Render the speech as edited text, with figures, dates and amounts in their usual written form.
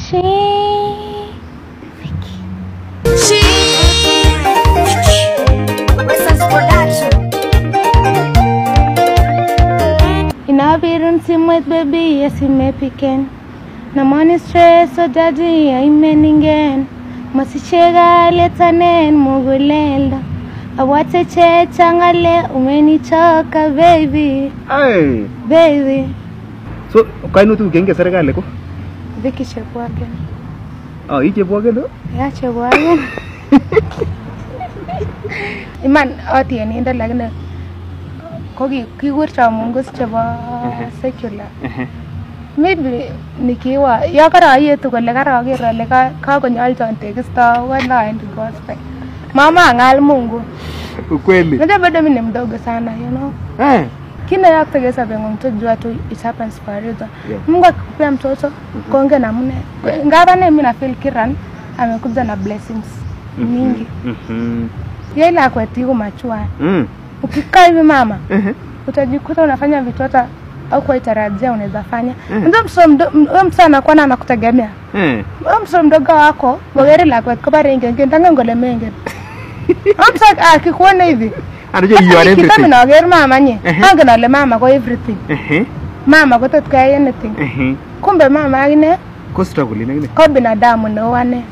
Inabirun simwet baby yasimepiken na money stress so daddy imeningen masichega letanen mugulelda awate che changale umenichoka baby. Hey baby, so kainu tu genge serikali ko Vicky Chebwagen. Oh, hii Chebwagen ndo? Ya Chebwagen. Iman atieni ndo lakini kogi kiwirta mungu chebo secular. Maybe nikiwa ya kara yetu kole kara ager le ka konyalton tekisto wala and gospel. Mama angal Mungu. Ukweli. Ndio bado mimi ni mdogo sana, you know. Kina yakta gesa bengo mtojua tu it happens for a reason. Mungu akikupea mtoto konge na mune. Ngaba na mimi na feel Kiran amekuja na blessings mingi. Yeye la kwetigo machua. Ukikaa hivi mama, utajikuta unafanya vitu hata au kwa itarajia unaweza fanya. Ndio mtoto anakuwa anakutegemea. Mtoto mdogo wako, bogeri la kwa kabare ngenge ngole menge. Mtoto akikuona hivi anajua you are everything. Kita mnaogera mama nye. Anga na mama kwa everything. Mama kwa tutka anything. Kumbe mama ine ko struggle ine. Kwa binadamu na wane.